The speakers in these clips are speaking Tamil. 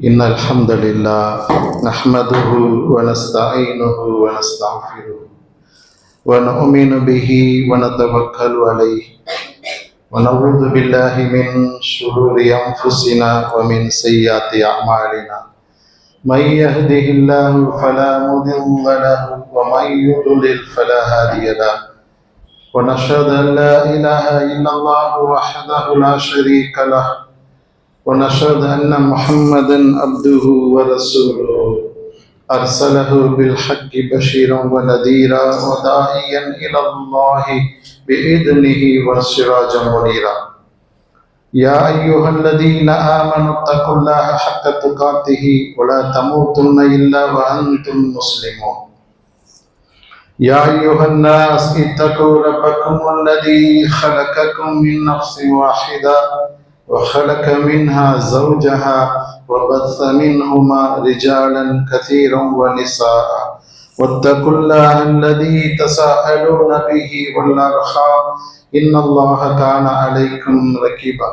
إن الحمد لله نحمده ونستعينه ونستغفره ونؤمن به ونتوكل عليه ونعوذ بالله من شرور أنفسنا ومن سيئات أعمالنا من يهده الله فلا مضل له ومن يضلل فلا هادي له ونشهد أن لا إله إلا الله وحده لا شريك له ونشهد أن محمدا عبده ورسوله أرسله بالحق بشيرا ونذيرا وداعيا إلى الله بإذنه وسراجا منيرا يا أيها الذين آمنوا اتقوا الله حق تقاته ولا تموتن إلا وأنتم مسلمون يا أيها الناس اتقوا ربكم الذي خلقكم من نفس واحدة وخلق منها زوجها وبث منهما رجالا كثيرا ونساء واتقوا الله الذي تساءلون به والأرحام إن الله كان عليكم رقيبا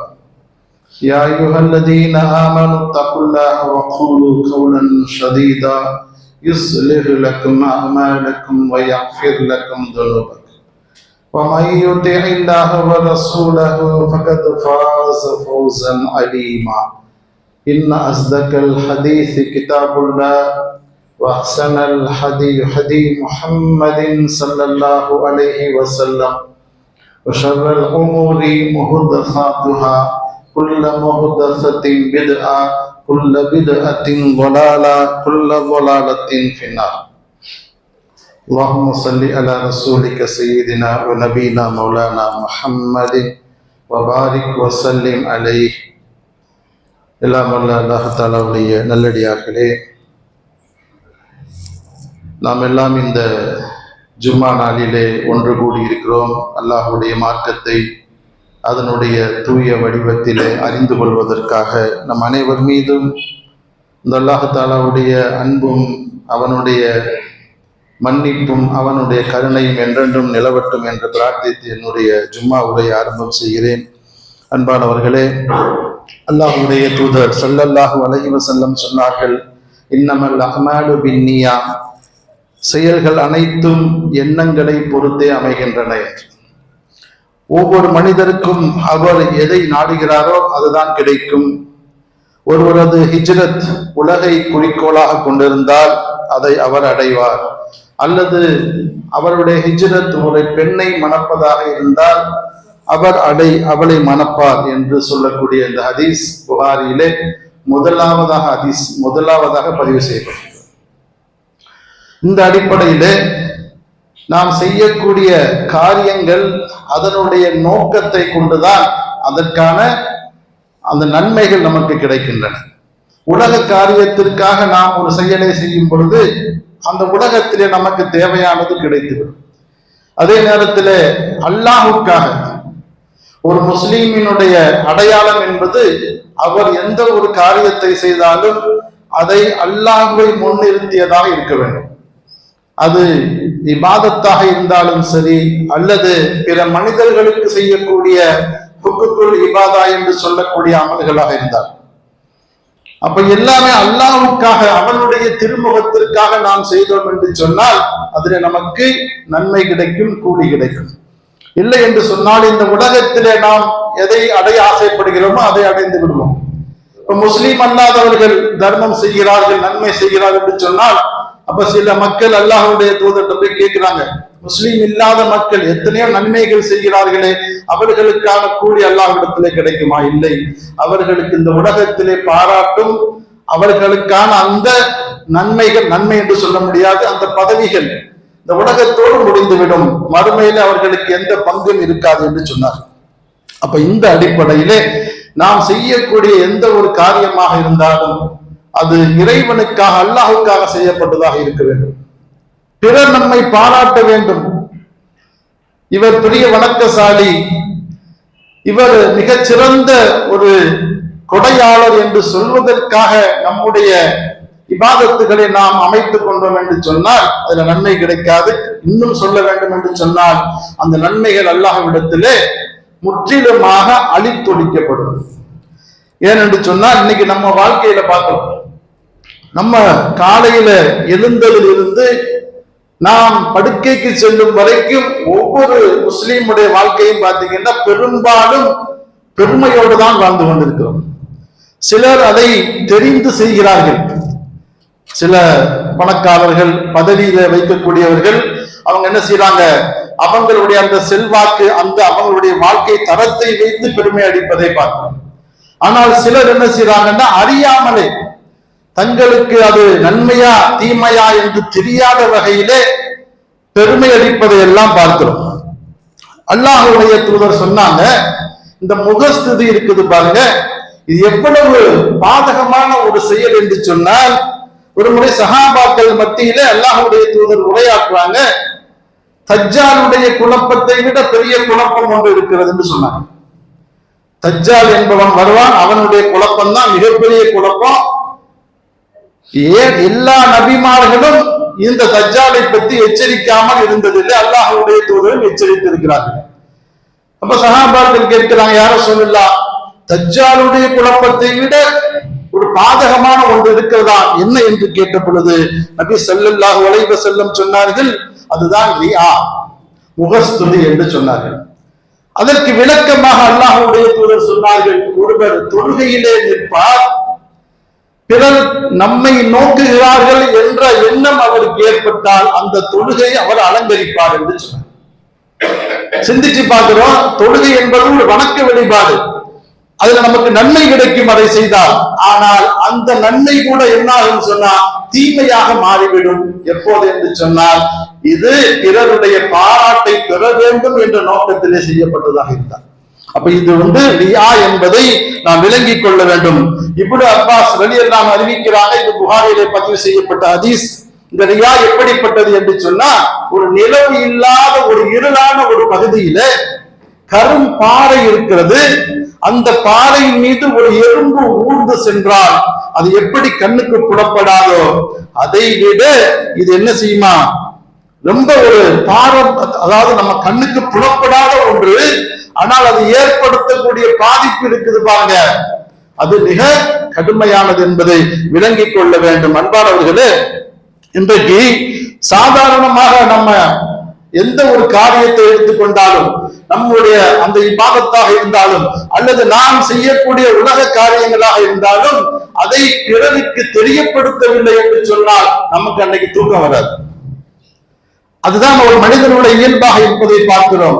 يا أيها الذين آمنوا اتقوا الله وقولوا قولا سديدا يصلح لكم أعمالكم ويغفر لكم ذنوبكم ومن يطع الله ورسوله فقد فاز فوزا عظيما إن أصدق الحديث كتاب الله وأحسن الحديث حديث محمد صلى الله عليه وسلم وشر الأمور محدثاتها كل محدثة بدعة كل بدعة ضلالة كل ضلالة في النار اللهم صل على رسولك سيدنا ونبينا مولانا محمد وبارك وسلم عليه. எல்லாம் வல்ல அல்லாஹ் தஆலாவுடைய நல்லடியார்களே, நாம் எல்லாம் இந்த ஜும்மா நாளிலே ஒன்று கூடி இருக்கிறோம். அல்லாஹ்வுடைய மார்க்கத்தை அதனுடைய தூய வடிவத்திலே அறிந்து கொள்வதற்காக நம் அனைவர் மீதும் இந்த அல்லாஹ் தஆலாவுடைய அன்பும் அவனுடைய மன்னிப்பும் அவனுடைய கருணையும் என்றென்றும் நிலவட்டும் என்று பிரார்த்தித்து என்னுடைய ஜும்மா உரையை ஆரம்பம் செய்கிறேன். அன்பானவர்களே, அல்லாஹ்வுடைய தூதர் ஸல்லல்லாஹு அலைஹி வஸல்லம் சொன்னார்கள், இன்னமல் அஅமாலு பின்னியா, செயல்கள் அனைத்தும் எண்ணங்களை பொறுத்தே அமைகின்றன என்று. ஒவ்வொரு மனிதருக்கும் அவர் எதை நாடுகிறாரோ அதுதான் கிடைக்கும். ஒருவரது ஹிஜ்ரத் உலகை குறிக்கோளாக கொண்டிருந்தால் அதை அவர் அடைவார். அல்லது அவருடைய ஹிஜ்ரத் ஒரு பெண்ணை மணப்பதாக இருந்தால் அவர் அவளை மணப்பார் என்று சொல்லக்கூடிய இந்த ஹதீஸ் புகாரியிலே முதலாவதாக பதிவு செய்யப்பட்டது. இந்த அடிப்படையிலே நாம் செய்யக்கூடிய காரியங்கள் அதனுடைய நோக்கத்தை கொண்டுதான் அதற்கான அந்த நன்மைகள் நமக்கு கிடைக்கின்றன. உலக காரியத்திற்காக நாம் ஒரு செயலை செய்யும் பொழுது அந்த உலகத்திலே நமக்கு தேவையானது கிடைத்துவிடும். அதே நேரத்தில் அல்லாஹ்வுக்காக ஒரு முஸ்லீமினுடைய அடையாளம் என்பது அவர் எந்த ஒரு காரியத்தை செய்தாலும் அதை அல்லாஹ்வை முன்னிறுத்தியதாக இருக்க வேண்டும். அது இபாதத்தாக இருந்தாலும் சரி, அல்லது பிற மனிதர்களுக்கு செய்யக்கூடிய ஹுக்குக்குல் இபாதா என்று சொல்லக்கூடிய அமல்களாக இருந்தால், அப்ப எல்லாமே அல்லாஹ்வுக்காக அவனுடைய திருமுகத்திற்காக நாம் செய்தோம் என்று சொன்னால் அதில் நமக்கு நன்மை கிடைக்கும், கூலி கிடைக்கும். இல்லை என்று சொன்னால் இந்த உலகத்திலே நாம் எதை அடைய ஆசைப்படுகிறோமோ அதை அடைந்து விடுவோம். இப்ப முஸ்லீம் அல்லாதவர்கள் தர்மம் செய்கிறார்கள், நன்மை செய்கிறார்கள் என்று சொன்னால் அப்ப சில மக்கள் அல்லாஹ்வுடைய தூதர்கிட்ட போய் கேட்கிறாங்க, முஸ்லீம் இல்லாத மக்கள் எத்தனையோ நன்மைகள் செய்கிறார்களே, அவர்களுக்கான கூலி அல்லாஹ்விடத்திலே கிடைக்குமா? இல்லை. அவர்களுக்கு இந்த உலகத்திலே பாராட்டும் அவர்களுக்கான அந்த நன்மைகள், நன்மை என்று சொல்ல முடியாது, அந்த பதவிகள் இந்த உலகத்தோடு முடிந்துவிடும், மறுமையில அவர்களுக்கு எந்த பங்கும் இருக்காது என்று சொன்னார். அப்ப இந்த அடிப்படையிலே நாம் செய்யக்கூடிய எந்த ஒரு காரியமாக இருந்தாலும் அது இறைவனுக்காக அல்லாஹ்வுக்காக செய்யப்பட்டதாக இருக்க வேண்டும். பிறர் நம்மை பாராட்ட வேண்டும், இவர் பெரிய வணக்கசாலி, இவர் மிகச்சிறந்த ஒரு கொடையாளர் என்று சொல்வதற்காக நம்முடைய இபாதத்துகளை நாம் அமைத்துக் கொண்டோம் என்று சொன்னால் அதுல நன்மை கிடைக்காது. இன்னும் சொல்ல வேண்டும் என்று சொன்னால் அந்த நன்மைகள் அல்லாஹ்விடத்திலே முற்றிலுமாக அழித்தொழிக்கப்படும். ஏனென்று சொன்னால் இன்னைக்கு நம்ம வாழ்க்கையில பார்க்கிறோம், நம்ம காலையில எழுந்ததில் இருந்து நாம் படுக்கைக்கு செல்லும் வரைக்கும் ஒவ்வொரு முஸ்லீமுடைய வாழ்க்கையும் பார்த்தீங்கன்னா பெரும்பாலும் பெருமையோடு தான் வாழ்ந்து கொண்டிருக்கிறோம். சிலர் அதை தெரிந்து செய்கிறார்கள். சில பணக்காரர்கள், பதவியில வைக்கக்கூடியவர்கள், அவங்க என்ன செய்யறாங்க, அவங்களுடைய அந்த செல்வாக்கு, அந்த அவங்களுடைய வாழ்க்கை தரத்தை வைத்து பெருமை அடிப்பதை பார்க்கிறோம். ஆனால் சிலர் என்ன செய்யறாங்கன்னா அறியாமலே தங்களுக்கு அது நன்மையா தீமையா என்று தெரியாத வகையிலே பெருமை அடிப்பதை எல்லாம் பார்க்கிறோம். அல்லாஹ்வுடைய தூதர் சொன்னாங்க, இந்த முகஸ்துதி இருக்குது பாருங்க, இது எவ்வளவு பாதகமான ஒரு செயல் என்று சொன்னால், ஒரு முறை சஹாபாக்கள் மத்தியிலே அல்லாஹ்வுடைய தூதர் உரையாற்றுவாங்க, தஜ்ஜாலுடைய குழப்பத்தை விட பெரிய குழப்பம் ஒன்று இருக்கிறது என்று சொன்னாங்க. தஜ்ஜால் என்பவன் வருவான், அவனுடைய குழப்பம் தான் மிகப்பெரிய குழப்பம். ஏன் எல்லா நபிமார்களும் இந்த தஜ்ஜாலை பற்றி எச்சரிக்காமல் இருந்ததில்லை, அல்லாஹ்வுடைய தூதரும் எச்சரித்திருக்கிறார்கள். அப்ப சஹாபாக்கள் கேட்கிறாங்க, யார சொல்லலாம், தஜ்ஜாலுடைய குழப்பத்தை விட ஒரு பாதகமான ஒன்று இருக்கிறதா என்ன என்று கேட்ட பொழுது நபி ஸல்லல்லாஹு அலைஹி வஸல்லம் சொன்னார்கள், அதுதான் ரியா, முகஸ்துதி என்று சொன்னார்கள். அதற்கு விளக்கமாக அல்லாஹ்வுடைய தூதர் சொன்னார்கள், ஒருவர் தொழுகையிலே நிற்பார், பிறர் நம்மை நோக்குகிறார்கள் என்ற எண்ணம் அவருக்கு ஏற்பட்டால் அந்த தொழுகை அவர் அலங்கரிப்பார் என்று சொன்னார். சிந்திச்சு பார்க்கிறோம், தொழுகை என்பது ஒரு வணக்க வழிபாடு, அதுல நமக்கு நன்மை கிடைக்கும் அதை செய்தால். ஆனால் அந்த நன்மை கூட என்ன ஆகும் சொன்னா தீமையாக மாறிவிடும். எப்போது என்று சொன்னால் இது பிறருடைய பாராட்டை பெற வேண்டும் என்ற நோக்கத்திலே செய்யப்பட்டதாக இருந்தார். அப்ப இது ரியா என்பதை நாம் விளங்கிக் கொள்ள வேண்டும். இப்னு அப்பாஸ் ரலியல்லாஹு அறிவிக்கிறாங்க, இது புகாரிலே பதிவு செய்யப்பட்ட ஹதீஸ். இந்த ரியா எப்படிப்பட்டது என்று சொன்னா, ஒரு நிலவு இல்லாத ஒரு இருளான ஒரு பகுதியில கரும் பாறை இருக்கிறது, அந்த பாறையின் மீது ஒரு எறும்பு ஊர்ந்து சென்றால் அது எப்படி கண்ணுக்கு புலப்படாதோ அதை விட இது என்ன செய்யுமா, ரொம்ப ஒரு பாரம், அதாவது நம்ம கண்ணுக்கு புலப்படாத ஒன்று, ஆனால் அது ஏற்படுத்தக்கூடிய பாதிப்பு இருக்குது பாருங்க, அது மிக கடுமையானது என்பதை விளங்கிக் கொள்ள வேண்டும். அன்பானவர்களே, இன்றைக்கு சாதாரணமாக நம்ம எந்த ஒரு காரியத்தை எடுத்துக்கொண்டாலும், நம்முடைய அந்த இபாதத்தாக இருந்தாலும் அல்லது நாம் செய்யக்கூடிய உலக காரியங்களாக இருந்தாலும், அதை பிறருக்கு தெரியப்படுத்தவில்லை என்று சொன்னால் நமக்கு அன்னைக்கு தூக்கம் வராது. அதுதான் ஒரு மனிதனுடைய இயல்பாக இருப்பதை பார்க்கிறோம்.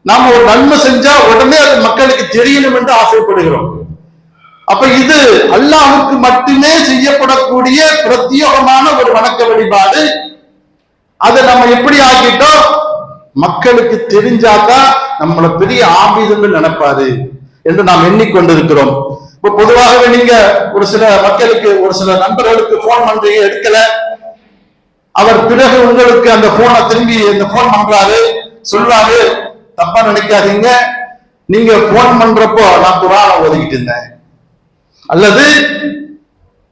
நாம ஒரு நன்மை செஞ்சா உடனே அது மக்களுக்கு தெரியணும் என்று ஆசைப்படுகிறோம். அப்ப இது அல்லாஹ்வுக்கு மட்டுமே செய்யப்படக்கூடிய பிரத்யேகமான ஒரு வணக்க வழிபாடு. அதை நம்ம எப்படி ஆக்கிட்டோம், மக்களுக்கு தெரிஞ்சாதான் நம்மள பெரிய ஆபீதங்கள் நினைப்பாரு என்று நாம் எண்ணிக்கொண்டிருக்கிறோம். இப்ப பொதுவாகவே நீங்க ஒரு சில மக்களுக்கு, ஒரு சில நண்பர்களுக்கு போன் பண்றீங்க, எடுக்கல, அவர் பிறகு உங்களுக்கு அந்த போனை திரும்பி இந்த போன் பண்றாரு, சொல்றாரு, தப்பா நினைக்காதீங்க, நீங்க போன் பண்றப்போ நான் குர்ஆனை ஓதிக்கிட்டு இருந்தேன், அல்லது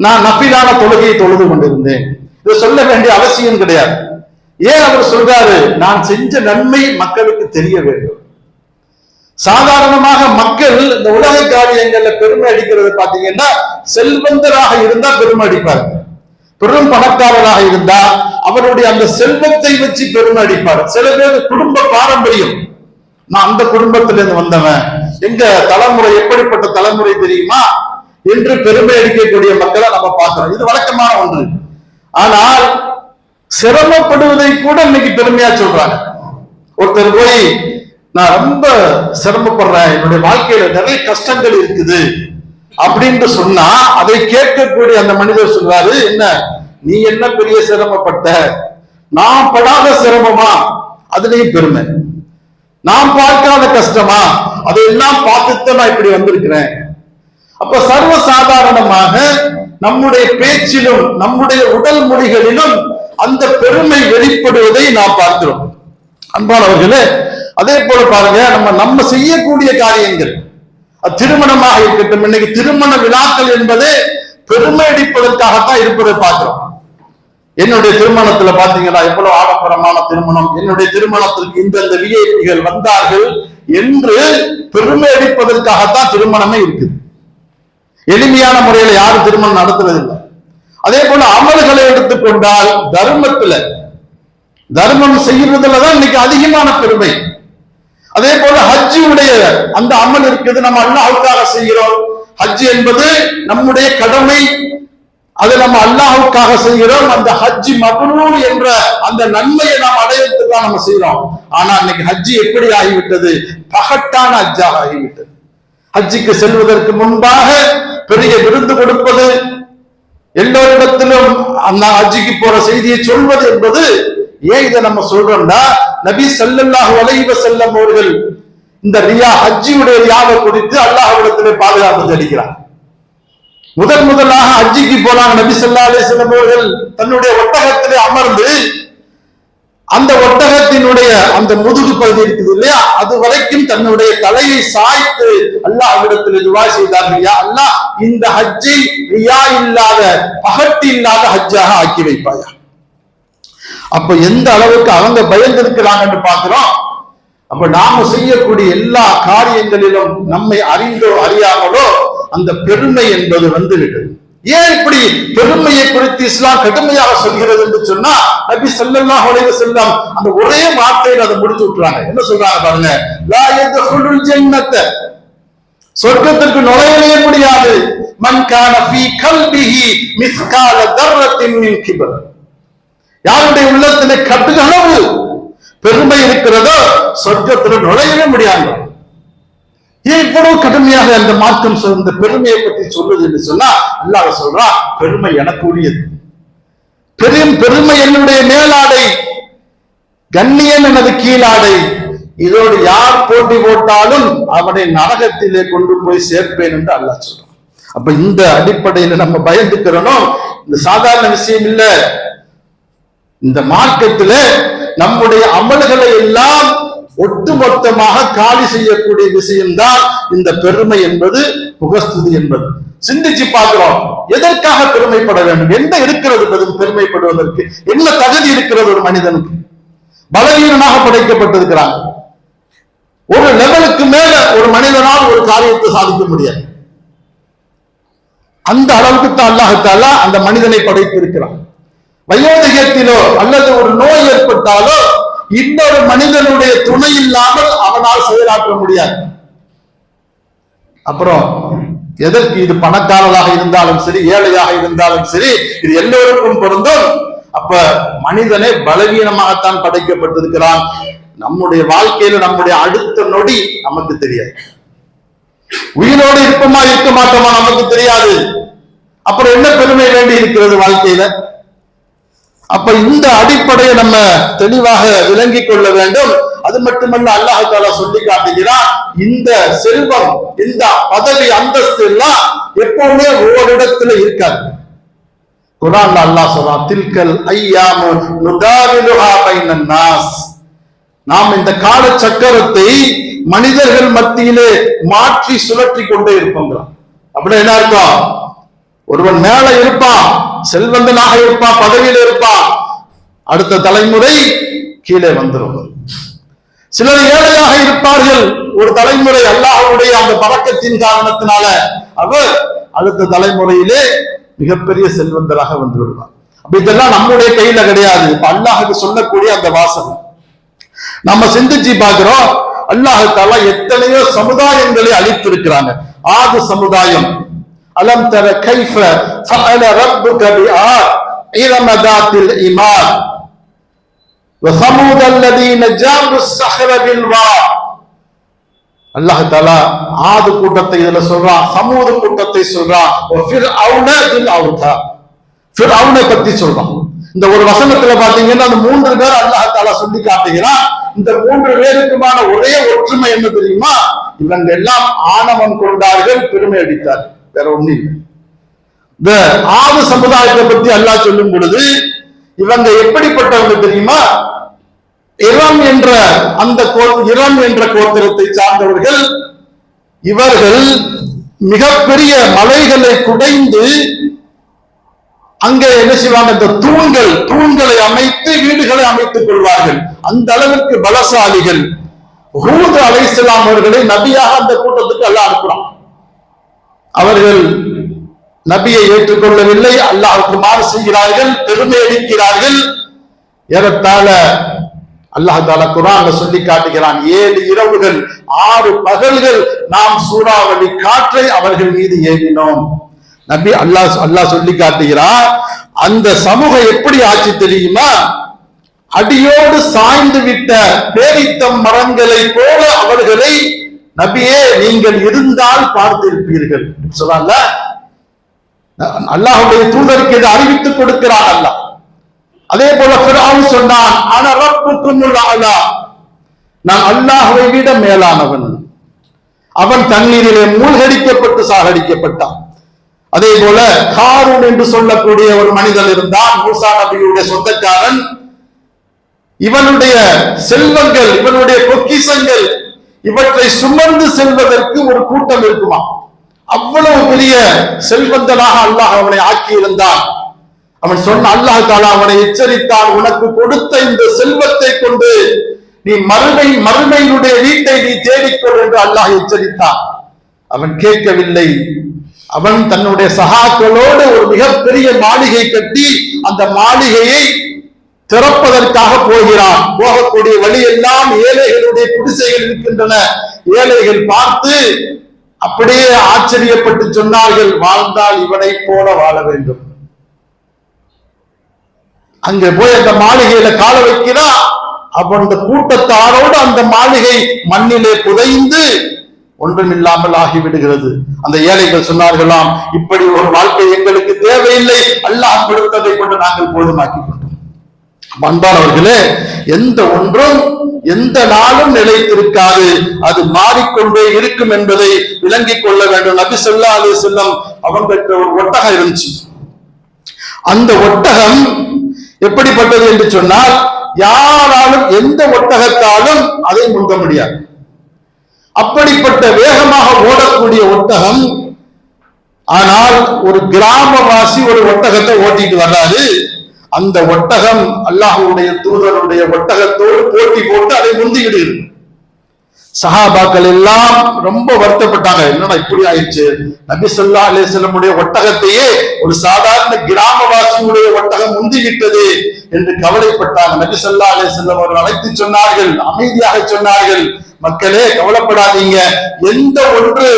நான் நஃபிலான தொழுகையை தொழுது கொண்டிருந்தேன். இதை சொல்ல வேண்டிய அவசியம் கிடையாது. ஏன் அவர் சொல்றாரு, நான் செஞ்ச நன்மை மக்களுக்கு தெரிய வேண்டும். சாதாரணமாக மக்கள் இந்த உலக காரியங்கள்ல பெருமை அடிக்கிறது பாத்தீங்கன்னா, செல்வந்தராக இருந்தா பெருமை அடிப்பார், பெரும் பணக்காரராக இருந்தா அவருடைய அந்த செல்வத்தை வச்சு பெருமை அடிப்பார். சில பேர் குடும்ப பாரம்பரியம், நான் அந்த குடும்பத்திலிருந்து வந்தவன், எங்க தலைமுறை எப்படிப்பட்ட தலைமுறை தெரியுமா என்று பெருமை அடிக்கக்கூடிய மக்களை நம்ம பார்க்கிறோம். இது வழக்கமான ஒன்று. ஆனால் சிரமப்படுவதை கூட இன்னைக்கு பெருமையா சொல்றாங்க. ஒருத்தர் போய் நான் ரொம்ப சிரமப்படுறேன், என்னுடைய வாழ்க்கையில நிறைய கஷ்டங்கள் இருக்குது அப்படின்னு சொன்னா அதை கேட்கக்கூடிய அந்த மனிதர் சொல்றாரு, என்ன நீ என்ன பெரிய சிரமப்பட்ட, நான் படாத சிரமமா, அதுலயும் பெருமை, நான் பார்க்காத கஷ்டமா, அதையெல்லாம் பார்த்துட்டு நான் இப்படி வந்திருக்கிறேன். அப்ப சர்வ சாதாரணமாக நம்முடைய பேச்சிலும் நம்முடைய உடல் மொழிகளிலும் அந்த பெருமை வெளிப்படுவதை நாம் பார்க்கிறோம். அன்பானவர்களே, அதே போல பாருங்க, நம்ம செய்யக்கூடிய காரியங்கள், திருமணமாக இருக்கட்டும், இன்னைக்கு திருமண விழாக்கள் என்பதே பெருமை அடிப்பதற்காகத்தான் இருப்பதை பார்க்கிறோம். என்னுடைய திருமணத்துல பாத்தீங்கன்னா எவ்வளவு ஆடம்பரமான திருமணம், என்னுடைய திருமணத்திற்கு இந்த விஐபிகள் வந்தார்கள் என்று பெருமை அடிப்பதற்காகத்தான் திருமணமே இருக்குது. எளிமையான முறையில யாரும் திருமணம் நடத்துறதில்லை. அதே போல அமல்களை எடுத்துக்கொண்டால் தர்மம் செய்யறதுலதான் இன்னைக்கு அதிகமான பெருமை. அதே போல ஹஜ்ஜுடைய அந்த அமல் இருக்குது, நம்ம அல்லாஹ்வுக்காக செய்கிறோம். ஹஜ் என்பது நம்முடைய கடமை, அதை நம்ம அல்லாஹ்வுக்காக செய்கிறோம். அந்த ஹஜ் மப்ரூர் என்ற அந்த நன்மையை நாம் அடையறதுக்கு தான் நம்ம செய்யறோம். ஆனா இன்னைக்கு ஹஜ் எப்படி ஆகிவிட்டது? பகட்டான ஹஜ்ஜாக ஆகிவிட்டது. ஹஜ்ஜுக்கு செல்வதற்கு முன்பாக பெரிய விருந்து கொடுப்பது, எல்லோரிடத்திலும் அந்த ஹஜ்ஜுக்கு போற செய்தியை சொல்வது என்பது, ஏன் இதை நம்ம சொல்றோம்னா, நபி ஸல்லல்லாஹு அலைஹி வஸல்லம் அவர்கள் இந்த ஹஜ்ஜுடைய ரியாவை குறித்து அல்லாஹ்விடத்திலே பாதுகாப்பு தேடுகிறார். முதலாக ஹஜ்ஜுக்கு போனாங்க நபி ஸல்லல்லாஹு அலைஹி வஸல்லம் அவர்கள் தன்னுடைய ஒட்டகத்திலே அமர்ந்து, அந்த ஒட்டகத்தினுடைய அந்த முதுகு பகுதி இருக்குது இல்லையா, அது வரைக்கும் தன்னுடைய தலையை சாய்த்து அல்லாஹ்விடத்தில் துஆ செய்தார்கள். யா அல்லாஹ், இந்த ஹஜ்ஜை ரியா இல்லாத, பகட்டு இல்லாத ஹஜ்ஜாக ஆக்கி வைப்பாயா. அப்ப எந்த அளவுக்கு அவங்க பயந்திருக்கிறாங்கன்னு பார்க்கிறோம். அப்ப நாம செய்யக்கூடிய எல்லா காரியங்களிலும் நம்மை அறிந்தோ அறியாமலோ அந்த பெருமை என்பது வந்துவிட்டது. ஏன் இப்படி பெருமையை குறித்து இஸ்லாம் கடுமையாக சொல்கிறது என்று சொன்னா, நபி ஸல்லல்லாஹு அலைஹி வஸல்லம் அந்த ஒரே வார்த்தையில் அதை முடிச்சு விட்டுறாங்க. என்ன சொல்றாங்க பாருங்க, லா யத்ஹுலுல் ஜன்னத, சொர்க்கத்திற்கு நுழையவே முடியாது, மன் கான ஃபீ கல்பிஹி மிஸ்கால தர்ரத்தின் மின் கிபர், யாருடைய உள்ளத்திலே கடுகளவு பெருமை இருக்கிறதோ சொர்க்கத்தில் நுழையவே முடியாது. ஏன் இவ்வளவு கடுமையாக அந்த மாற்றம் இந்த பெருமையை பற்றி சொல்லுது என்று சொன்னா, அல்லாஹ் சொல்றா, பெருமை எனக்கு உரியது, பெருமை என்னுடைய மேலாடை, கண்ணியன் எனது கீழாடை, இதோடு யார் போட்டி போட்டாலும் அவனை நரகத்திலே கொண்டு போய் சேர்ப்பேன் என்று அல்லாஹ் சொல்றான். அப்ப இந்த அடிப்படையில நம்ம பயந்துக்கிறோம். இந்த சாதாரண விஷயம் இல்ல. இந்த மார்க்கத்துல நம்முடைய அமல்களை எல்லாம் ஒட்டுமொத்தமாக காலி செய்யக்கூடிய விஷயம்தான் இந்த பெருமை என்பது, புகஸ்துதி என்பது. சிந்திச்சு பார்க்கிறோம், எதற்காக பெருமைப்பட வேண்டும்? என்ன இருக்கிறது பெருமைப்படுவதற்கு? என்ன தகுதி இருக்கிறது ஒரு மனிதனுக்கு? பலவீனனாக படைக்கப்பட்டிருக்கிறான். ஒரு லெவலுக்கு மேல ஒரு மனிதனால் ஒரு காரியத்தை சாதிக்க முடியாது. அந்த அளவுக்கு தான் அல்லாஹ் தஆலா அந்த மனிதனை படைத்திருக்கிறான். வயோதிகத்திலோ அல்லது ஒரு நோய் ஏற்பட்டாலோ இன்னொரு மனிதனுடைய துணை இல்லாமல் அவனால் செயலாற்ற முடியாது. அப்புறம் எதற்கு? இது பணக்காரராக இருந்தாலும் சரி, ஏழையாக இருந்தாலும் சரி, இது எல்லோருக்கும் பொருந்தும். அப்ப மனிதனே பலவீனமாகத்தான் படைக்கப்பட்டிருக்கிறான். நம்முடைய வாழ்க்கையில நம்முடைய அடுத்த நொடி நமக்கு தெரியாது. உயிரோடு இருப்போமா இருக்க மாட்டோமா நமக்கு தெரியாது. அப்புறம் என்ன பெருமை வேண்டி இருக்கிறது வாழ்க்கையில? அப்ப இந்த அடிப்படையை நம்ம தெளிவாக விளங்கிக் கொள்ள வேண்டும். அது மட்டுமல்ல, அல்லாஹ் தஆலா சொல்லி காட்டுகிறான், இந்த செல்வம், இந்த பதவி, அந்தஸ்து எல்லாம் எப்பவுமே ஓரிடத்துல இருக்காது. குர்ஆன்ல அல்லாஹ் சொல்றான், தில்கல் ஐயாமு நுதாவிலுஹா பைனன் நாஸ், நாம் இந்த கால சக்கரத்தை மனிதர்கள் மத்தியிலே மாற்றி சுழற்றி கொண்டே இருப்போம். அப்படி என்ன அர்த்தம்? ஒருவன் மேல இருப்பான், செல்வந்தனாக இருப்பான், பதவியில் இருப்பான், அடுத்த தலைமுறை கீழே வந்துடும். சிலர் ஏழையாக இருப்பார்கள், ஒரு தலைமுறை அல்லாஹ்வுடைய அந்த பழக்கத்தின் காரணத்தினால அவர் அடுத்த தலைமுறையிலே மிகப்பெரிய செல்வந்தராக வந்து விடுவார். அப்ப இதெல்லாம் நம்முடைய கையில கிடையாது. இப்ப அல்லாஹ்வுக்கு சொல்லக்கூடிய அந்த வாசகம் நம்ம சிந்திச்சு பார்க்கிறோம். அல்லாஹ் தஆலா எத்தனையோ சமுதாயங்களை அளித்திருக்கிறாங்க. ஆது சமுதாயம், அலம் தர கைஃப ஃபஅல ரப்புக பிஆத் இர்ம தாத்தில் இமாத் வ ஸமூத் அல்லதீன ஜாபு ஸஹர பில் வா. அல்லாஹ் தஆலா ஆது கூட்டத்தை இதுல சொல்றான், சமூத் கூட்டத்தை சொல்றான், வ ஃபிர்அவுன பில் அவுதா, ஃபிர்அவுனை பத்தி சொல்றான். இந்த ஒரு வசனத்துல பாத்தீங்கன்னா அந்த 3 பேர் அல்லாஹ் தஆலா சொல்லி காட்டுகிறான். இந்த 3 பேருக்குமான ஒரே ஒற்றுமை என்ன தெரியுமா? இவங்க எல்லாம் ஆணவம் கொண்டார்கள், பெருமை அடித்தார், வேற ஒண்ணு இல்லை. இந்த ஆது சமுதாயத்தை பத்தி அல்லாஹ் சொல்லும் பொழுது இவங்க எப்படிப்பட்டவங்க தெரியுமா? இரம் என்ற அந்த இரம் என்ற கோத்திரத்தை சார்ந்தவர்கள். இவர்கள் மிகப்பெரிய மலைகளை குடைந்து அங்கே என்ன செய்வாங்க, இந்த தூண்களை அமைத்து வீடுகளை அமைத்துக் கொள்வார்கள். அந்த அளவிற்கு பலசாலிகள். ஹூத் அலைஹிஸ்ஸலாம் அவர்களை நபியாக அந்த கூட்டத்துக்கு அல்லாஹ் அனுப்புறான். அவர்கள் நபியை ஏற்றுக்கொள்ளவில்லை, அல்லாஹ்வுக்கு மாறு செய்கிறார்கள், பெருமை அடிக்கிறார்கள். ஏறத்தாழ அல்லாஹ் தஆலா குர்ஆன்ல சொல்லி காட்டுகிறான், 7 இரவுகள் 6 பகல்கள் நாம் சூறாவளி காற்றை அவர்கள் மீது ஏவினோம். நபி அல்லாஹ் சொல்லி காட்டுகிறார். அந்த சமூகம் எப்படி ஆட்சி தெரியுமா? அடியோடு சாய்ந்து விட்ட பேரித்தம் மரங்களை போல அவர்களை நபியே நீங்கள் இருந்தால் பார்த்திருப்பீர்கள் சொல்றாங்க. அல்லாஹ்வுடைய தூதருக்கு இதை அறிவித்துக் கொடுக்கிறான் அல்லாஹ். அதே போல ஃபிரௌன் சொன்னான், அன ரப்புக்குமுல் அலா, நான் அல்லாஹ்வை விட மேலானவன். அவன் தண்ணீரிலே மூழ்கடிக்கப்பட்டு சாகடிக்கப்பட்டான். அதே போல காரூன் என்று சொல்லக்கூடிய ஒரு மனிதன் இருந்தான், மூசா நபியுடைய சொந்தக்காரன். இவனுடைய செல்வங்கள், இவனுடைய பொக்கிஷங்கள், இவற்றை சுமந்து செல்வதற்கு ஒரு கூட்டம் இருக்குமா? அவ்வளவு பெரிய செல்வந்தனாக அல்லாஹ் அவனை ஆக்கி இருந்தான். அவன் சொன்ன அல்லாஹ் தஆலா அவனை எச்சரித்தான், உனக்கு கொடுத்த இந்த செல்வத்தை கொண்டு நீ மறுமையினுடைய வீட்டை நீ தேடிக்கொள் என்று அல்லாஹ் எச்சரித்தான். அவன் கேட்கவில்லை. அவன் தன்னுடைய சகாக்களோடு ஒரு மிகப்பெரிய மாளிகை கட்டி அந்த மாளிகையை திறப்பதற்காக போகிறான். போகக்கூடிய வழியெல்லாம் ஏழைகளுடைய குடிசைகள் இருக்கின்றன. ஏழைகள் பார்த்து அப்படியே ஆச்சரியப்பட்டு சொன்னார்கள், வாழ்ந்தால் இவனை போல வாழ வேண்டும். அங்க போய் அந்த மாளிகையில கால வைக்கிறான். அப்ப அந்த கூட்டத்தாரோடு அந்த மாளிகை மண்ணிலே புதைந்து ஒன்றுமில்லாமல் ஆகிவிடுகிறது. அந்த ஏழைகள் சொன்னார்களாம், இப்படி ஒரு வாழ்க்கை எங்களுக்கு தேவையில்லை, அல்லாஹ் கொடுத்ததை கொண்டு நாங்கள் போதுமாக்கி கொண்டோம். அன்பானவர்களே, எந்த ஒன்றும் எந்த நாளும் நிலைத்திருக்காது, அது மாறிக்கொண்டே இருக்கும் என்பதை விளங்கிக் கொள்ள வேண்டும். நபி ஸல்லல்லாஹு அலைஹி வஸல்லம் அவங்களுக்கு ஒரு ஒட்டகம் இருந்துச்சு. அந்த ஒட்டகம் எப்படிப்பட்டது என்று சொன்னால், யாராலும் எந்த ஒட்டகத்தாலும் அதை முந்த முடியாது. அப்படிப்பட்ட வேகமாக ஓடக்கூடிய ஒட்டகம். ஆனால் ஒரு கிராமவாசி ஒரு ஒட்டகத்தை ஓட்டிட்டு வர்றாரு. அந்த ஒட்டகம் அல்லாஹ்வுடைய தூதருடைய ஒட்டகத்தோடு போட்டி போட்டு அதை முந்திவிடுகிறது. சஹாபாக்கள் எல்லாம் ரொம்ப வருத்தப்பட்டாங்க, என்னடா இப்படி ஆயிடுச்சு, நபி ஸல்லல்லாஹு அலைஹி வஸல்லம் உடைய ஒட்டகத்தையே ஒரு சாதாரண கிராமவாசியுடைய ஒட்டகம் முந்திவிட்டது என்று கவலைப்பட்டாங்க. நபி ஸல்லல்லாஹு அலைஹி வஸல்லம் அவர்கள் அழைத்து சொன்னார்கள், அமைதியாக சொன்னார்கள், மக்களே கவலைப்படாதீங்க, எந்த ஒன்று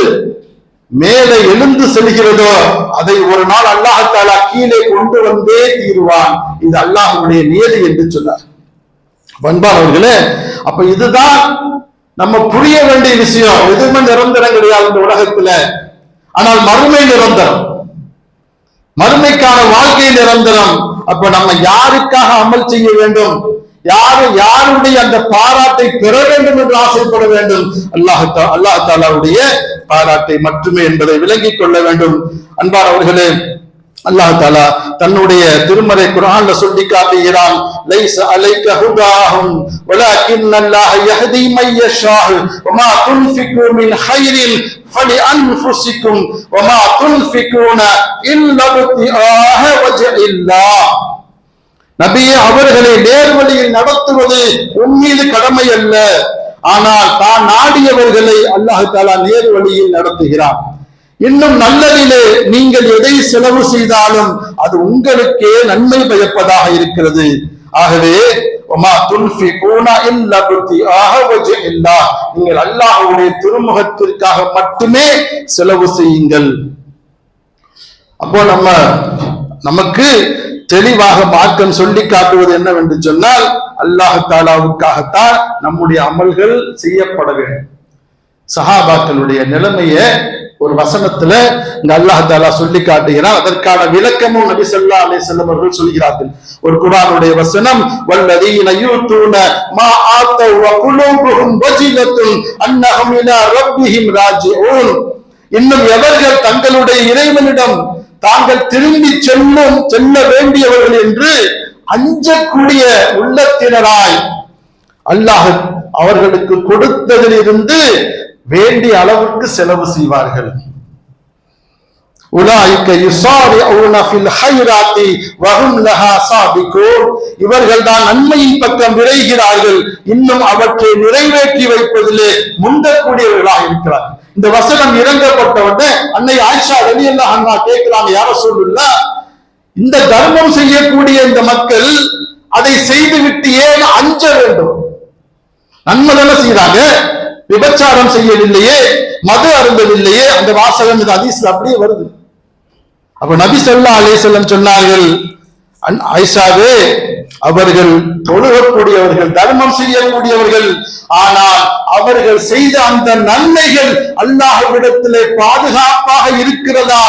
மேலே எழுந்து செல்கிறதோ அதை ஒரு நாள் அல்லாஹ் தஆலா கீழே கொண்டு வந்தே தீருவான். இது அல்லாஹ்வுடைய நியதி என்று சொன்னார். அன்பானவர்களே, அப்ப இதுதான் நம்ம புரிய வேண்டிய விஷயம். எதுவுமே நிரந்தரம் கிடையாது இந்த உலகத்துல. ஆனால் மறுமை நிரந்தரம், மறுமைக்கான வாழ்க்கை நிரந்தரம். அப்ப நம்ம யாருக்காக அமல் செய்ய வேண்டும், யாருடைய அந்த பாராட்டை பெற வேண்டும் என்று ஆசைப்பட வேண்டும்? அல்லாஹ் தஆலாவுடைய பாராட்டை மட்டுமே என்பதை விளங்கிக் கொள்ள வேண்டும். அன்பானவர்களே, அல்லாஹ் தஆலா தன்னுடைய திருமறை குர்ஆன்ல சொல்லி காட்டுகிறான், லைஸ அலைக ஹுதாஹும் வலக்கின்னல்லாஹ யஹ்தி மை யஷாஉ வமா துன்ஃபிகு மின் கைரின் ஃபலிஅன்ஃபுசிகும் வமா துன்ஃபிகுன இல்லா பிஆஹ வஜ்இல்லாஹ். நபியே, அவர்களை நேர்வழியில் நடத்துவது உன் மீது கடமை அல்ல, ஆனால் தான் நாடியவர்களை அல்லாஹ் தஆலா நேர்வழியில் நடத்துகிறான். இன்னும் நல்லதிலே நீங்கள் எதை செலவு செய்தாலும் அது உங்களுக்கே நன்மை பயப்பதாக இருக்கிறது. ஆகவே நீங்கள் அல்லாஹ்வுடைய திருமுகத்திற்காக மட்டுமே செலவு செய்யுங்கள். அப்போ நமக்கு தெளிவாக மார்க்கம் சொல்லி காட்டுவது என்னவென்று சொன்னால், அல்லாஹ் தஆலாவுக்காகத்தான் நம்முடைய அமல்கள் செய்யப்பட வேண்டும். சஹாபாக்களுடைய நிலைமையை ஒரு வசனத்துல இங்க அல்லாஹ் தஆலா சொல்லி காட்டுகிறார். அதற்கான விளக்கமும் நபி ஸல்லல்லாஹு அலைஹி வஸல்லம் அவர்கள் சொல்கிறார்கள். ஒரு குர்ஆனுடைய வசனம், வல்லதீன யூதூன மா ஆத்தௌ வ குலூபுஹும் வஜிலத்துன் அன்னஹும் இலா ரப்பிஹிம் ராஜிஊன். இன்னும் எவர்கள் தங்களுடைய இறைவனிடம் தாங்கள் திரும்பி செல்ல வேண்டியவர்கள் என்று அஞ்சக்கூடிய உள்ளத்தினராய் அல்லாஹ் அவர்களுக்கு கொடுத்ததிலிருந்து வேண்டிய அளவுக்கு செலவு செய்வார்கள். உலாயிக யுஸாரிஊன ஃபில் கைராத்தி வஹும் லஹா சாபிகூன். இவர்கள் தான் நன்மையின் பக்கம் விரைகிறார்கள், இன்னும் அவற்றை நிறைவேற்றி வைப்பதிலே முந்தக்கூடியவர்களாக இருக்கிறார்கள். இந்த வசனம் இறங்கப்பட்ட உடனே அன்னை ஆயிஷா ரலியல்லாஹு அன்ஹா கேட்கிறாங்க, யா ரசூலுல்லாஹ், இந்த தர்மம் செய்யக்கூடிய இந்த மக்கள் அதை செய்துவிட்டு ஏன் அஞ்ச வேண்டும்? நன்மை தானே செய்யறாங்க, விபச்சாரம் செய்யவில்லையே, மது அருந்தவில்லையே. அந்த வாசகம் இந்த ஹதீஸ்ல அப்படியே வருது. அப்ப நபி ஸல்லல்லாஹு அலைஹி வஸல்லம் சொன்னார்கள், ஆயிஷாவே, அவர்கள் தொழுகக்கூடியவர்கள், தர்மம் செய்யக்கூடியவர்கள், ஆனால் அவர்கள் செய்த அந்த நன்மைகள் அல்லாஹ்விடத்திலே பாதுகாப்பாக இருக்கிறதா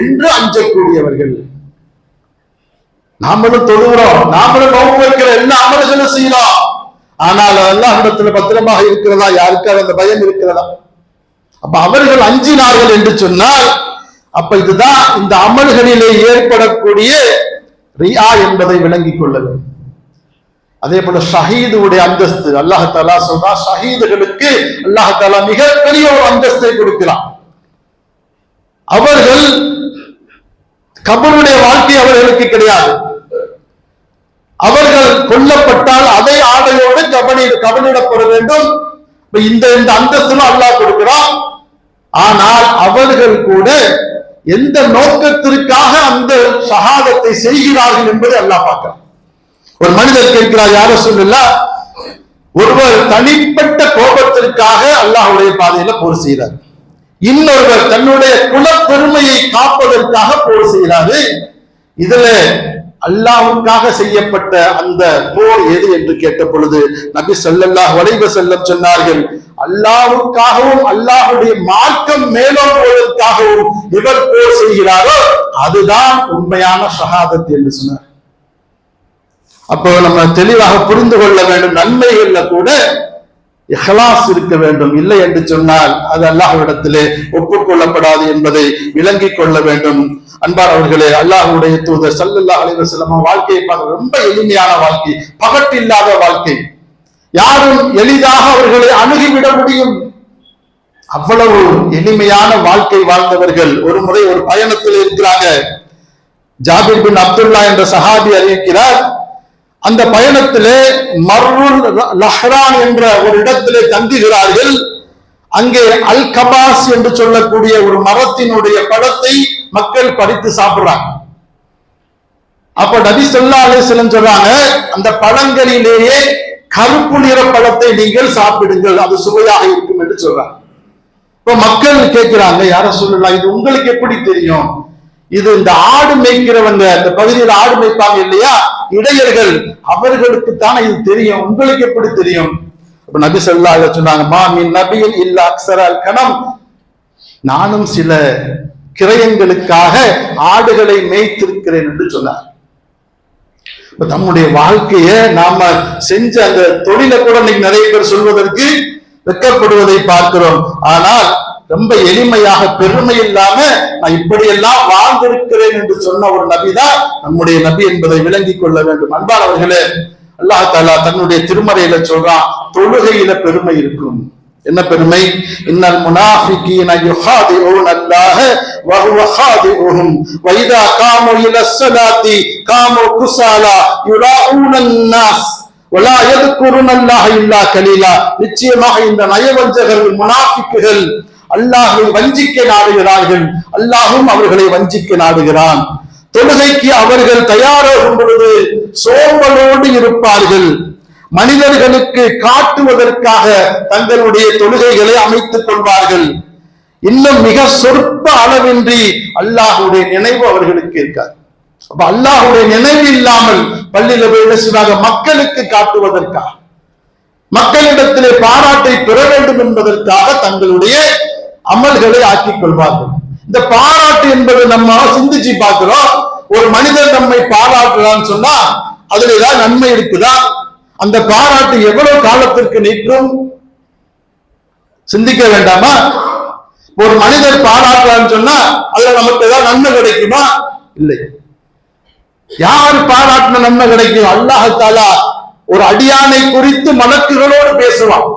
என்று அஞ்சக்கூடியவர்கள். நாமளும் தொழுகிறோம், நாமளும் நோன்பு வைக்கிற எல்லா அமல்களும் செய்யலாம், ஆனால் அல்லாஹ்விடத்துல பத்திரமாக இருக்கிறதா? யாருக்காவது அந்த பயம் இருக்கிறதா? அப்ப அவர்கள் அஞ்சினார்கள் என்று சொன்னால், அப்ப இதுதான் இந்த அமல்களிலே ஏற்படக்கூடிய ரியா என்பதை விளங்கிக் கொள்ள வேண்டும். அதே போல ஷஹீதுடைய அந்தஸ்து அல்லாஹ் தஆலா சொல்றா, ஷஹீதுகளுக்கு அல்லாஹ் தஆலா மிகப்பெரிய ஒரு அந்தஸ்தை கொடுக்கிறான். அவர்கள் கபருடைய வாழ்க்கை அவர்களுக்கு கிடையாது. அவர்கள் கொல்லப்பட்டால் அதை ஆடையோடு கபனிடப்பட வேண்டும். இந்த அந்தஸ்தும் அல்லாஹ் கொடுக்கிறான். ஆனால் அவர்கள் கூட எந்த நோக்கத்திற்காக அந்த ஷஹாதத்தை செய்கிறார்கள் என்பதை அல்லாஹ் பார்க்கிறான். ஒரு மனிதர் கேட்கிறார், யா ரசூலுல்லாஹ், ஒருவர் தனிப்பட்ட கோபத்திற்காக அல்லாஹ்வுடைய பாதையில போர் செய்கிறார், இன்னொருவர் தன்னுடைய குலப்பெருமையை காப்பதற்காக போர் செய்கிறாரு. இதுல அல்லாஹ்வுக்காக செய்யப்பட்ட அந்த போர் எது என்று கேட்ட பொழுது நபி ஸல்லல்லாஹு அலைஹி வஸல்லம் சொன்னார்கள், அல்லாஹ்வுக்காகவும் அல்லாஹ்வுடைய மார்க்கம் மேலோங்குவதற்காகவும் இவர் போர் செய்கிறாரோ அதுதான் உண்மையான ஷஹாதத் என்று சொன்னார். அப்போ நம்ம தெளிவாக புரிந்து கொள்ள வேண்டும், நன்மைகள்ல கூட இஹ்லாஸ் இருக்க வேண்டும். இல்லை என்று சொன்னால் அது அல்லாஹ்விடத்திலே ஒப்புக்கொள்ளப்படாது என்பதை விளங்கிக் கொள்ள வேண்டும். அன்பானவர்களே, அல்லாஹ்வுடைய தூதர் ஸல்லல்லாஹு அலைஹி வஸல்லம் வாழ்க்கையை பார்க்க ரொம்ப எளிமையான வாழ்க்கை, பகட்டில்லாத வாழ்க்கை. யாரும் எளிதாக அவர்களை அணுகிவிட முடியும், அவ்வளவு எளிமையான வாழ்க்கை வாழ்ந்தவர்கள். ஒரு முறை ஒரு பயணத்தில் இருக்கிறாங்க. ஜாபிர் பின் அப்துல்லா என்ற சஹாபி அறிவிக்கிறார், அந்த பயணத்திலே மர்ருல் லஹ்ரான் என்ற ஒரு இடத்திலே தங்குகிறார்கள். அங்கே அல் கபாஸ் என்று சொல்லக்கூடிய ஒரு மரத்தினுடைய பழத்தை மக்கள் பறித்து சாப்பிடுறாங்க. அப்ப நபி ஸல்லல்லாஹு அலைஹி வஸல்லம் சொல்றாங்க, அந்த பழங்களிலேயே கருப்பு நிற பழத்தை நீங்கள் சாப்பிடுங்கள், அது சுவையாக இருக்கும் என்று சொல்றாங்க. இப்ப மக்கள் கேட்கிறாங்க, யா ரசூலுல்லாஹ், இது உங்களுக்கு எப்படி தெரியும்? இது இந்த ஆடு மேய்க்கிறவங்க, இந்த பகுதியில் ஆடு மேய்ப்பாங்க இல்லையா, இடையர்கள், அவர்களுக்கு தானே இது தெரியும், உங்களுக்கு எப்படி தெரியும்? அப்ப நபி ஸல்லல்லாஹு அலைஹி வஸல்லம் சொன்னாங்க, மா மின் நபியின் இல்லா அக்ஸரல் கனம், நானும் சில கிரயங்களுக்காக ஆடுகளை மேய்த்திருக்கிறேன் என்று சொன்னார். நம்முடைய வாழ்க்கைய நாம செஞ்ச அந்த தொழிலை கூட இன்னைக்கு நிறைய பேர் சொல்வதற்கு வெட்கப்படுவதை பார்க்கிறோம். ஆனால் ரொம்ப எளிமையாக, பெருமை இல்லாம நான் இப்படியெல்லாம் வாழ்ந்திருக்கிறேன் என்று சொன்ன ஒரு நபிதான் நம்முடைய நபி என்பதை விளங்கிக் கொள்ள வேண்டும். அன்பானவர்களே, அல்லாஹ் தஆலா தன்னுடைய திருமறையில சொல்றான், தொழுகையில பெருமை இருக்கும். என்ன பெருமை? இன்னல் முனாஃபிகீன யுஹாதிஊன அல்லாஹ வ ஹுவ ஹாதிஊஹும் வ இதா காமு இலஸ் ஸலாத்தி காமு குஸாலா யுராஊனன் நாஸ் வ லா யذ்குருன அல்லாஹ இல்லா கலீலா. நிச்சயமாக இந்த நயவஞ்சகர்கள், முனாஃபிக்குகள் அல்லாஹ்வை வஞ்சிக்க நாடுகிறார்கள், அல்லாஹ்வும் அவர்களை வஞ்சிக்க நாடுகிறான். தொழுகைக்கு அவர்கள் தயாராகும் பொழுது சோம்பலோடு இருப்பார்கள். மனிதர்களுக்கு காட்டுவதற்காக தங்களுடைய தொழுகைகளை அமைத்துக் கொள்வார்கள். இன்னும் மிக சொற்ப அளவின்றி அல்லாஹ்வுடைய நினைவு அவர்களுக்கு இருக்காது. அப்ப அல்லாஹ்வுடைய நினைவு இல்லாமல் பள்ளியில போய் மக்களுக்கு காட்டுவதற்காக, மக்களிடத்திலே பாராட்டை பெற வேண்டும் என்பதற்காக தங்களுடைய அமல்களை ஆக்கிக் கொள்வார்கள். இந்த பாராட்டு என்பது நம்ம சிந்திச்சு பார்க்கிறோம். ஒரு மனிதன் நம்மை பாராட்டுறான்னு சொன்னா அதுல ஏதாவது நன்மை இருக்குதா? அந்த பாராட்டு எவ்வளவு காலத்திற்கு நிற்கும்? சிந்திக்க வேண்டாமா? ஒரு மனிதர் பாராட்டுறான்னு சொன்னா அதுல நமக்கு ஏதாவது நன்மை கிடைக்குமா? இல்லை. யார் பாராட்டின நன்மை கிடைக்கும்? அல்லாஹ் தஆலா ஒரு அடியானை குறித்து மலக்குகளோடு பேசுவான்.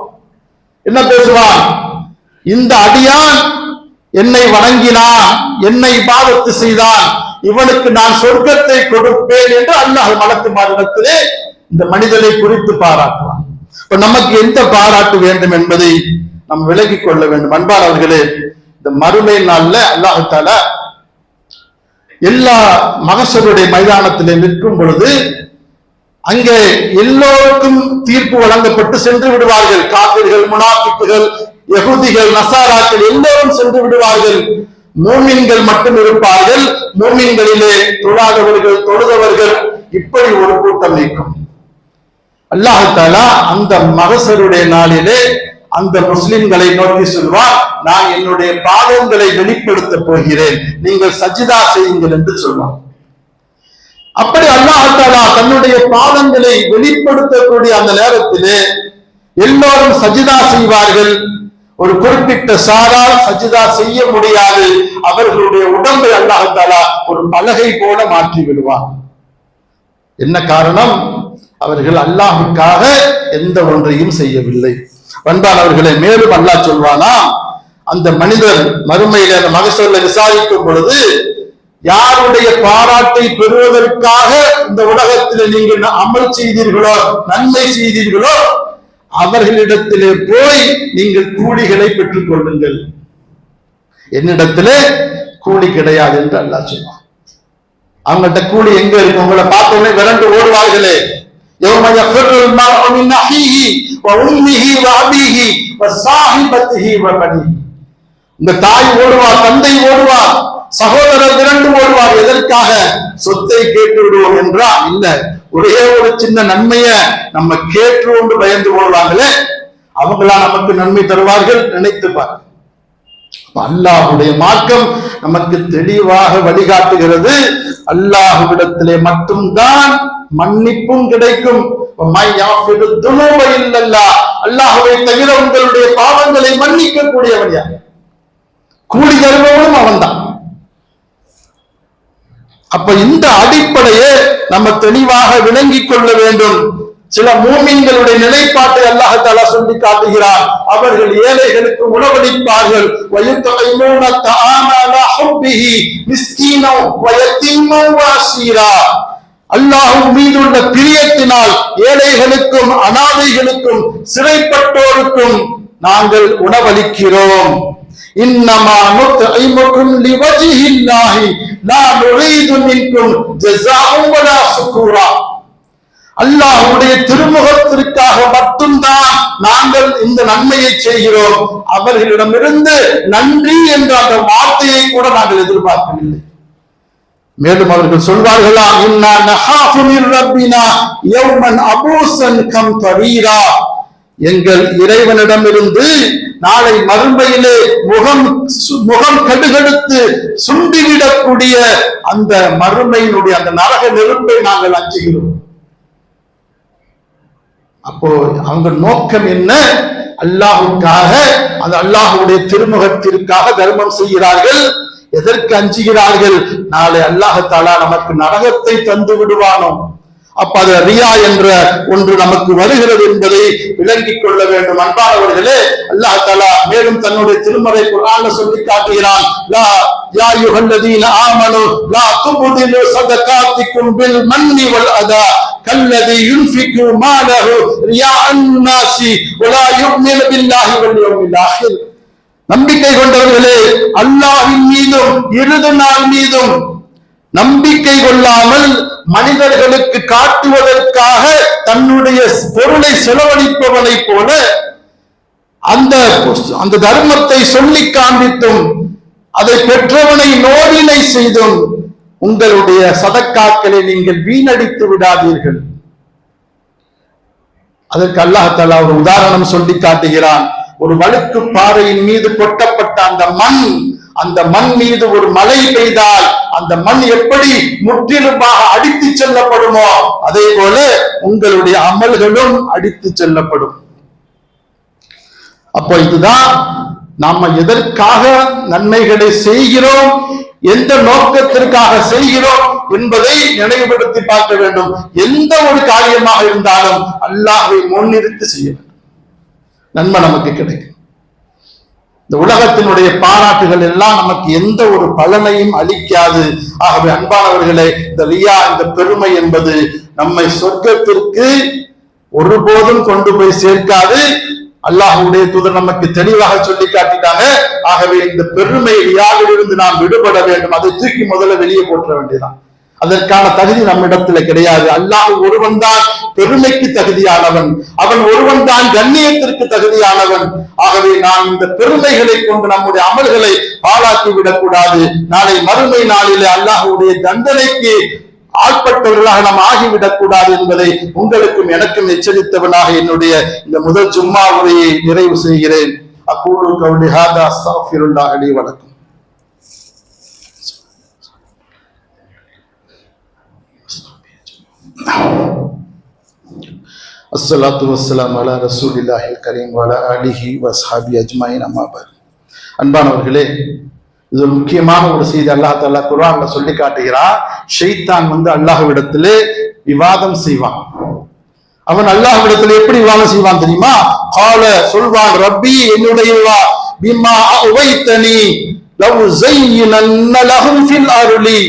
என்ன பேசுவான்? இந்த அடியான் என்னை வணங்கினான், என்னை இபாதத்து செய்தான், இவனுக்கு நான் சொர்க்கத்தை கொடுப்பேன் என்று அல்லாஹ் மலக்குமாரிடத்திலே இந்த மனிதனை குறித்து பாராட்டுவான். இப்ப நமக்கு எந்த பாராட்டு வேண்டும் என்பதை நாம் விலகிக் கொள்ள வேண்டும். அன்பானவர்களே, இந்த மறுமை நாள்ல அல்லாஹ் தஆலா எல்லா மகசருடைய மைதானத்திலே நிற்கும் பொழுது அங்கே எல்லோருக்கும் தீர்ப்பு வழங்கப்பட்டு சென்று விடுவார்கள். காபிர்கள், முனாஃபிக்குகள், யகூதிகள், நசாராக்கள் எல்லோரும் சென்று விடுவார்கள். மூமின்கள் மட்டும் இருப்பார்கள். மூமின்களிலே தொழாதவர்கள், தொழுதவர்கள், இப்படி ஒரு கூட்டம் நிற்கும். அல்லாஹ் தஆலா அந்த மகசருடைய நாளிலே அந்த முஸ்லிம்களை நோக்கி சொல்வார், நான் என்னுடைய பாவங்களை வெளிப்படுத்த போகிறேன், நீங்கள் சஜிதா செய்யுங்கள் என்று சொல்வார். அப்படி அல்லாஹ் தஆலா தன்னுடைய பாவங்களை வெளிப்படுத்தக்கூடிய அந்த நேரத்திலே எல்லோரும் சஜிதா செய்வார்கள். ஒரு குறிப்பிட்ட சாரால் சஜிதா செய்ய முடியாது. அவர்களுடைய உடம்பை அல்லாஹ் தஆலா ஒரு பலகை போல மாற்றி விடுவார். என்ன காரணம்? அவர்கள் அல்லாஹ்வுக்காக எந்த ஒன்றையும் செய்யவில்லை. அன்பானவர்களை, மேலும் அல்லாஹ் சொல்வானா, அந்த மனிதர் மறுமையில அந்த மகசூல விசாரிக்கும் பொழுது யாருடைய பாராட்டை பெறுவதற்காக இந்த உலகத்திலே நீங்கள் அமல் செய்தீர்களோ, நன்மை செய்தீர்களோ, அவர்களிடத்திலே போய் நீங்கள் கூலிகளை பெற்றுக் கொள்ளுங்கள். என்னிடத்திலே கூலி கிடையாது என்று அல்லாஹ் சொல்வான். அவங்கள்ட்ட கூலி எங்க இருக்கு? உங்களை பார்த்தோன்னே விரண்டு ஓடுவார்களே. يوم يفر المرء من أخيه وأمه وأبيه وصاحبته وبنيه. இந்த தாய் ஓடுவார், தந்தை ஓடுவார், சகோதரர் விரண்டு ஓடுவார். எதற்காக? சொத்தை கேட்டு விடுவோம் என்றா? இல்ல, ஒரே ஒரு சின்ன நன்மைய நம்ம கேட்டுவோம் பயந்து ஓடுவாங்களே, அவங்களா நமக்கு நன்மை தருவார்கள்? நினைத்து பாருங்க. அல்லாஹ்வுடைய மார்க்கம் நமக்கு தெளிவாக வழிகாட்டுகிறது. அல்லாஹ்விடத்திலே மட்டும்தான் மன்னிப்பும் கிடைக்கும். அல்லாஹ்வை தவிர உங்களுடைய பாவங்களை மன்னிக்க கூடியவன் யார்? கூலி தருபவனும் அவன்தான். அப்ப இந்த அடிப்படையை நம்ம தெளிவாக விளங்கிக் கொள்ள வேண்டும். சில மூமின்களுடைய நிலைப்பாட்டை அல்லாஹ் தஆலா சொல்லி காட்டுகிறார். அவர்கள் ஏழைகளுக்கு உணவளிப்பார்கள். வயத்தகைமூன தஆமல ஹுப்பிஹி மிஸ்கீனா வயத்தீமா வஸீரா. அல்லாஹ் மீது உள்ள பிரியத்தினால் ஏழைகளுக்கும், அனாதைகளுக்கும், சிறைப்பட்டோருக்கும் நாங்கள் உணவளிக்கிறோம். இன்னமா நுத்இமுக்கும் லிவஜ்ஹில்லாஹி லா நுரீது மின்கும் ஜஸாஅன் வலா ஷுக்கூரா. அல்லாஹ்வுடைய திருமுகத்திற்காக மட்டும்தான் நாங்கள் இந்த நன்மையை செய்கிறோம். அவர்களிடமிருந்து நன்றி என்ற அந்த வார்த்தையை கூட நாங்கள் எதிர்பார்க்கவில்லை. மேலும் அவர்கள் சொல்வார்களா, இன்னா நஹாஃபு மின் ரப்பினா யௌமன் அபூஸன் கம்தரீரா. எங்கள் இறைவனிடமிருந்து நாளை மறுமையிலே முகம் கடுகடுத்து சுண்டிவிடக்கூடிய அந்த மறுமையினுடைய அந்த நரக நெருப்பை நாங்கள் அஞ்சுகிறோம். அப்போ அவங்க நோக்கம் என்ன? அல்லாஹ்வுக்காக, அந்த அல்லாஹ்வுடைய திருமுகத்திற்காக தர்மம் செய்கிறார்கள். எதற்கு அஞ்சுகிறார்கள்? நாளை அல்லாஹ் தஆலா நமக்கு நரகத்தை தந்து விடுவானோ. அப்ப அது ரியா என்ற ஒன்று நமக்கு வருகிறது என்பதை விளங்கிக் கொள்ள வேண்டும். அன்பானவர்களே, அல்லாஹ் தஆலா மேலும் தன்னுடைய திருமறை குர்ஆன்ல சொல்லி காட்டுகிறான், லா யா அய்யுஹல்லதீன ஆமனு லா துப்திலு ஸதகாத்திக்கும் பில் மன்னி வல் அதா கல்லதி யுன்ஃபிகு மாலஹு ரியாஅன் நாஸி வலா யுமினு பில்லாஹி வல் யௌமில் ஆகிர். நம்பிக்கை கொண்டவர்களே, அல்லாஹ்வின் மீதும் இறுதி நாள் மீதும் நம்பிக்கை கொள்ளாமல் மனிதர்களுக்கு காட்டுவதற்காக தன்னுடைய பொருளை செலவழிப்பவனை போல அந்த தர்மத்தை சொல்லி காண்பித்தும் அதை பெற்றவனை நோவினை செய்தும் உங்களுடைய சதக்காக்களை நீங்கள் வீணடித்து விடாதீர்கள். அதற்கு அல்லாஹ் தஆலா ஒரு உதாரணம் சொல்லி காட்டுகிறான். ஒரு வழுக்கு பாறையின் மீது கொட்டப்பட்ட அந்த மண் மீது ஒரு மழை பெய்தால் அந்த மண் எப்படி முற்றிலுமாக அடித்து செல்லப்படுமோ அதே போல உங்களுடைய அமல்களும் அடித்து செல்லப்படும். அப்போ இதுதான் நாம எதற்காக நன்மைகளை செய்கிறோம், எந்த நோக்கத்திற்காக செய்கிறோம் என்பதை நினைவுபடுத்தி பார்க்க வேண்டும். எந்த ஒரு காரியமாக இருந்தாலும் அல்லாஹ்வை முன்னிறுத்தி செய்ய வேண்டும், நன்மை நமக்கு கிடைக்கும். இந்த உலகத்தினுடைய பாராட்டுகள் எல்லாம் நமக்கு எந்த ஒரு பலனையும் அளிக்காது. ஆகவே அன்பானவர்களே, இந்த ரியா, இந்த பெருமை என்பது நம்மை சொர்க்கத்திற்கு ஒருபோதும் கொண்டு போய் சேர்க்காது. அல்லாஹ்வுடைய தூதர் நமக்கு தெளிவாக சொல்லி காட்டிட்டாங்க. ஆகவே இந்த பெருமை ரியாவிலிருந்து நாம் விடுபட வேண்டும். அதை தூக்கி முதல்ல வெளியே போற்ற வேண்டியதான். அதற்கான தகுதி நம்மிடத்துல கிடையாது. அல்லாஹ் ஒருவன் தான் பெருமைக்கு தகுதியானவன், அவன் ஒருவன் தான் கண்ணியத்திற்கு தகுதியானவன். ஆகவே நாம் இந்த பெருமைகளை கொண்டு நம்முடைய அமல்களை பாழாக்கி விடக்கூடாது. நாளை மறுமை நாளிலே அல்லாஹ்வுடைய தண்டனைக்கு ஆட்பட்டவர்களாக நாம் ஆகிவிடக் கூடாது என்பதை உங்களுக்கும் எனக்கும் எச்சரித்தவனாக என்னுடைய இந்த முதல் ஜும்மா உரையை நிறைவு செய்கிறேன். அக்கூலு கௌலி ஹாதா அஸ்தக்ஃபிருல்லாஹ் லி வ லக்கும். அஸ்ஸலாத்து வஸ்ஸலாமு அலா ரசூலில்லாஹில் கரீம் வ அலா ஆலிஹி வ அஸ்ஹாபி அஜ்மாயின் அம்மா பஅத். அன்பானவர்களே, இது ஒரு முக்கியமான ஒரு செய்தி. அல்லாஹ் தஆலா குர்ஆன்ல சொல்லி காட்டுகிறான். ஷைத்தான் அல்லாஹ்விடத்திலே விவாதம் செய்வான். அவன் அல்லாஹ்விடத்திலே எப்படி விவாதம் செய்வான் தெரியுமா? கால சொல்வான், ரப்பி என்னுடைய பிமா அவைத்தனி லவ் ஸையினன்ன லஹும் ஃபில் அர்லி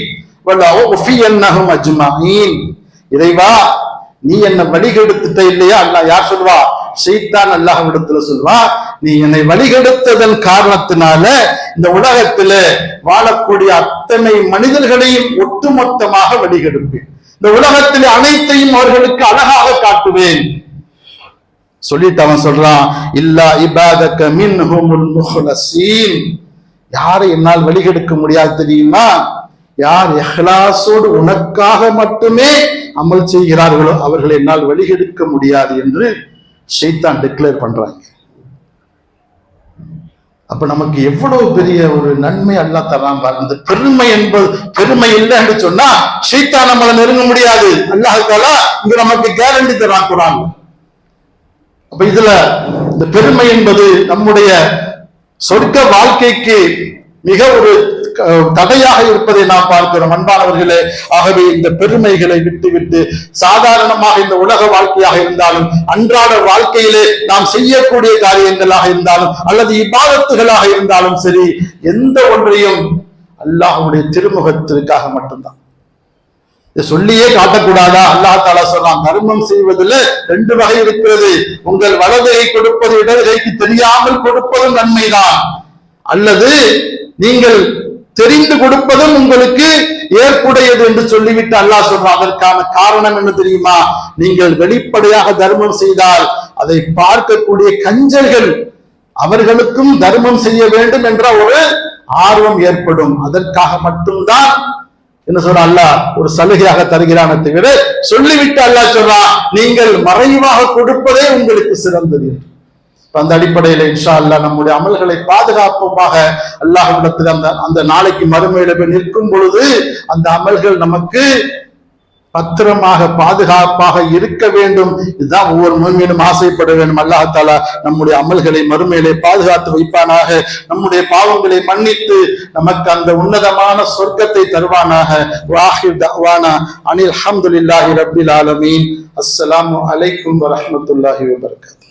வ லஉஃபியன்னஹும் அஜ்மாயின். இறைவா, நீ என்ன வழிகெடுத்துட்ட இல்லையா? அல்லாஹ் யார் சொல்வா? ஷைத்தான் அல்லாஹ்விடத்துல சொல்வா, நீ என்னை வழிகெடுத்ததன் காரணத்தினால இந்த உலகத்துல வாழக்கூடிய அத்தனை மனிதர்களையும் ஒட்டுமொத்தமாக வழிகெடுப்பேன். இந்த உலகத்திலே அனைத்தையும் அவர்களுக்கு அழகாக காட்டுவேன். சொல்லிட்டு அவன் சொல்றான், இல்லா இபாதக மின்ஹுமுல் முஹ்லஸீன். யாரை என்னால் வழிகெடுக்க முடியாது தெரியுமா? யார் இஹ்லாஸோடு உனக்காக மட்டுமே அமல் செய்கிறார்களோ அவர்களை என்னால் வழிகெடுக்க முடியாது என்று ஷைத்தான் டிக்ளேர் பண்றாங்க. அப்ப நமக்கு எவ்வளவு பெரிய ஒரு நன்மை அல்லாஹ் தரான் பாருங்க. இந்த பெருமை என்பது பெருமை இல்லை என்று சொன்னா ஷைத்தான் நம்மளை நெருங்க முடியாது. அல்லாஹ் தஆலா இங்க நமக்கு கேரண்டி தரான் குர்ஆன்ல. அப்ப இதுல இந்த பெருமை என்பது நம்முடைய சொர்க்க வாழ்க்கைக்கு மிக ஒரு தடையாக இருப்பதை நாம் பார்க்கிறோம். அன்பானவர்களே, ஆகவே இந்த பெருமைகளை விட்டுவிட்டு சாதாரணமாக இந்த உலக வாழ்க்கையாக இருந்தாலும் அன்றாட வாழ்க்கையிலே நாம் செய்யக்கூடிய காரியங்களாக இருந்தாலும் அல்லது இபாதத்துகளாக இருந்தாலும் சரி, எந்த ஒன்றையும் அல்லாஹ்வுடைய திருமுகத்திற்காக மட்டும்தான். இதை சொல்லியே காட்டக்கூடாதா? அல்லாஹ் தஆலா சொல்றான், தர்மம் செய்வதில் 2 வகை இருக்கிறது. உங்கள் வலதுகை கொடுப்பது இடதுகைக்கு தெரியாமல் கொடுப்பதும் நன்மைதான், அல்லது நீங்கள் தெரிந்து கொடுப்பதும் உங்களுக்கு ஏற்புடையது என்று சொல்லிவிட்டு அல்லாஹ் சொல்றான். அதற்கான காரணம் என்ன தெரியுமா? நீங்கள் வெளிப்படையாக தர்மம் செய்தால் அதை பார்க்கக்கூடிய கஞ்சர்கள் அவர்களுக்கும் தர்மம் செய்ய வேண்டும் என்ற ஒரு ஆர்வம் ஏற்படும். அதற்காக மட்டும்தான் என்ன சொல்ற அல்லாஹ் ஒரு சலுகையாக தருகிறானே தவிர சொல்லிவிட்டு அல்லாஹ் சொல்றான், நீங்கள் மறைவாக கொடுப்பதே உங்களுக்கு சிறந்தது. அந்த அடிப்படையில் இன்ஷா அல்லாஹ் நம்முடைய அமல்களை பாதுகாப்பமாக அல்லாஹ்விடத்தில் அந்த நாளைக்கு மறுமையில போய் நிற்கும் பொழுது அந்த அமல்கள் நமக்கு பத்திரமாக பாதுகாப்பாக இருக்க வேண்டும். இதுதான் ஒவ்வொரு முஃமினும் ஆசைப்பட வேண்டும். அல்லாஹ் தஆலா நம்முடைய அமல்களை மறுமையிலே பாதுகாத்து வைப்பானாக. நம்முடைய பாவங்களை மன்னித்து நமக்கு அந்த உன்னதமான சொர்க்கத்தை தருவானாக. வாஹிர் தஅவானா அனில் ஹம்துலில்லாஹி ரப்பில் ஆலமீன். அஸ்ஸலாமு அலைக்கும் வரஹ்மத்துல்லாஹி வபரகாத்துஹு.